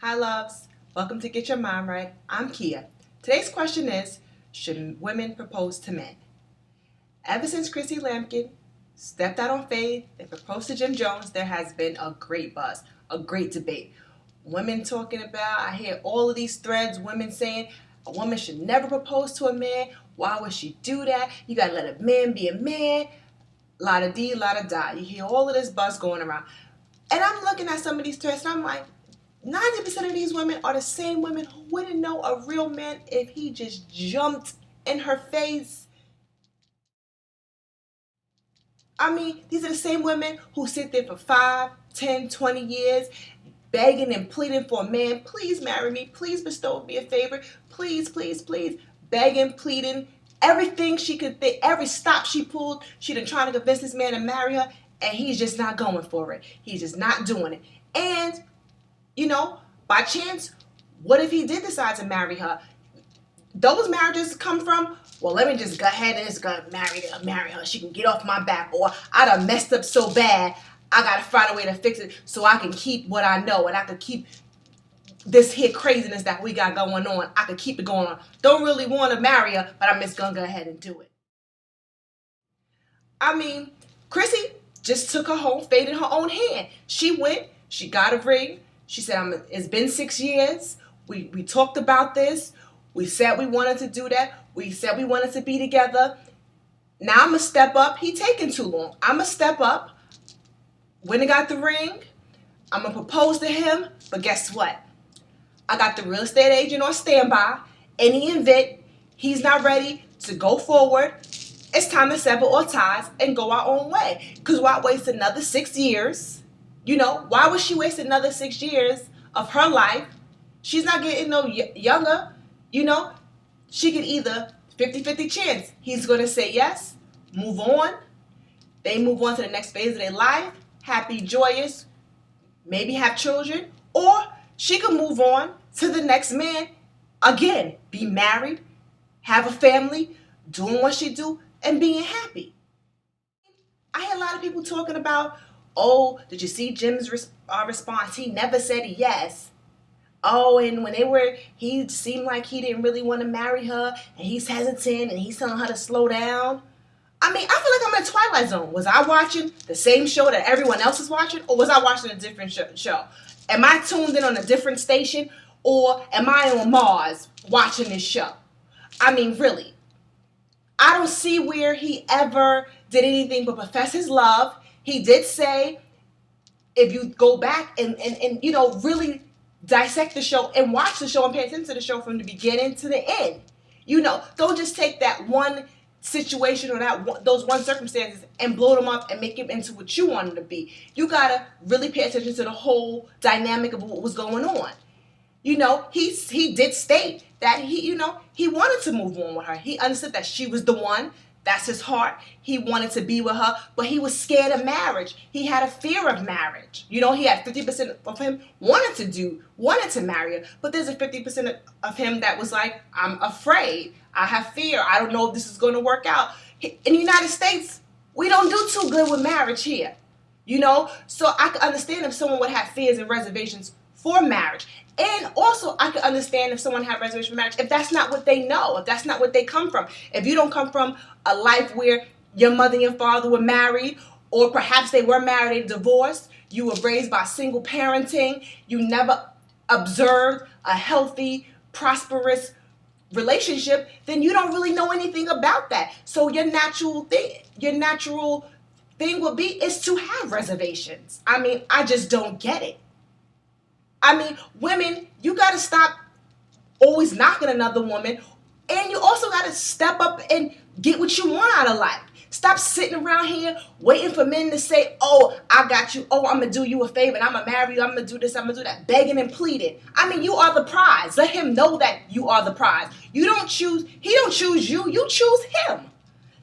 Hi loves, welcome to Get Your Mind Right. I'm Kia. Today's question is, should women propose to men? Ever since Chrissy Lampkin stepped out on faith and proposed to Jim Jones, there has been a great buzz, a great debate. Women talking about, I hear all of these threads, women saying a woman should never propose to a man. Why would she do that? You gotta let a man be a man. La da dee, la da da. You hear all of this buzz going around. And I'm looking at some of these threads and I'm like, 90% of these women are the same women who wouldn't know a real man if he just jumped in her face. I mean, these are the same women who sit there for 5, 10, 20 years begging and pleading for a man. Please marry me. Please bestow me a favor. Please, please, please. Begging, pleading. Everything she could think, every stop she pulled, she done trying to convince this man to marry her, and he's just not going for it. He's just not doing it. And by chance, what if he did decide to marry her? Those marriages come from, well, let me just go ahead and just go marry her. She can get off my back. Or I done messed up so bad, I got to find a way to fix it so I can keep what I know and I can keep this here craziness that we got going on. I can keep it going on. Don't really want to marry her, but I'm just going to go ahead and do it. I mean, Chrissy just took her whole fate in her own hand. She went, she got a ring. She said, it's been 6 years. We talked about this. We said we wanted to do that. We said we wanted to be together. Now I'm going to step up. He taking too long. I'm going to step up. When I got the ring, I'm going to propose to him. But guess what? I got the real estate agent on standby. Any event, he's not ready to go forward. It's time to sever all ties and go our own way. Because why waste another 6 years? Why would she waste another 6 years of her life? She's not getting no younger. She could either 50-50 chance. He's going to say yes, move on. They move on to the next phase of their life, happy, joyous, maybe have children. Or she could move on to the next man, again, be married, have a family, doing what she do, and being happy. I hear a lot of people talking about, oh, did you see Jim's response? He never said yes. Oh, and he seemed like he didn't really want to marry her, and he's hesitant, and he's telling her to slow down. I mean, I feel like I'm in a Twilight Zone. Was I watching the same show that everyone else is watching, or was I watching a different show? Am I tuned in on a different station, or am I on Mars watching this show? I mean, really. I don't see where he ever did anything but profess his love. He did say, if you go back and really dissect the show and watch the show and pay attention to the show from the beginning to the end. Don't just take that one situation or those one circumstances and blow them up and make them into what you want them to be. You gotta really pay attention to the whole dynamic of what was going on. He did state that he wanted to move on with her. He understood that she was the one. That's his heart. He wanted to be with her, but he was scared of marriage. He had a fear of marriage. He had 50% of him wanted to marry her, but there's a 50% of him that was like, I'm afraid. I have fear. I don't know if this is going to work out. In the United States, we don't do too good with marriage here. So I could understand if someone would have fears and reservations for marriage. And also, I could understand if someone had reservation for marriage if that's not what they know, if that's not what they come from. If you don't come from a life where your mother and your father were married, or perhaps they were married and divorced, you were raised by single parenting, you never observed a healthy, prosperous relationship, then you don't really know anything about that. So your natural thing would be is to have reservations. I mean, I just don't get it. I mean, women, you got to stop always knocking another woman. And you also got to step up and get what you want out of life. Stop sitting around here waiting for men to say, oh, I got you. Oh, I'm going to do you a favor and I'm going to marry you. I'm going to do this. I'm going to do that. Begging and pleading. I mean, you are the prize. Let him know that you are the prize. He don't choose you. You choose him.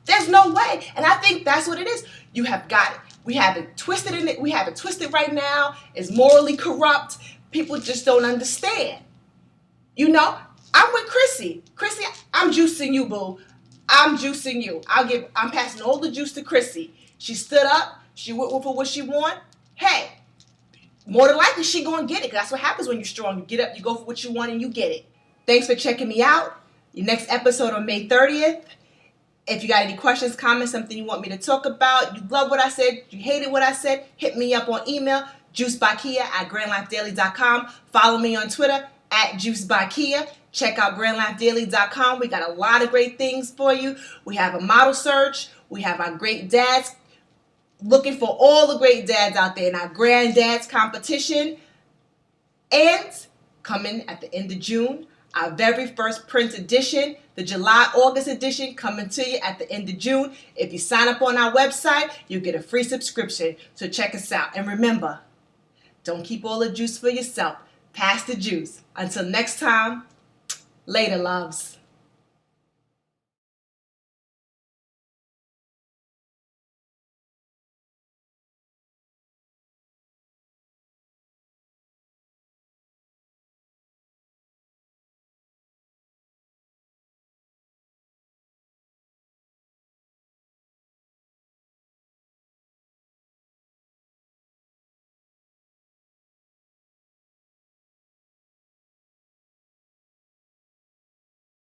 There's no way. And I think that's what it is. You have got it. We have it twisted in it. We have it twisted right now. It's morally corrupt. People just don't understand. I'm with Chrissy. Chrissy, I'm juicing you, boo. I'm juicing you. I'm passing all the juice to Chrissy. She stood up. She went for what she want. Hey, more than likely she gonna get it. 'Cause that's what happens when you're strong. You get up, you go for what you want, and you get it. Thanks for checking me out. Your next episode on May 30th. If you got any questions, comments, something you want me to talk about, you love what I said, you hated what I said, hit me up on email, juicebykia@grandlifedaily.com. Follow me on Twitter @juicebykia. Check out grandlifedaily.com. We got a lot of great things for you. We have a model search. We have our great dads, looking for all the great dads out there in our granddads competition. And coming at the end of June, our very first print edition, the July-August edition, coming to you at the end of June. If you sign up on our website, you get a free subscription. So check us out. And remember, don't keep all the juice for yourself. Pass the juice. Until next time, later, loves.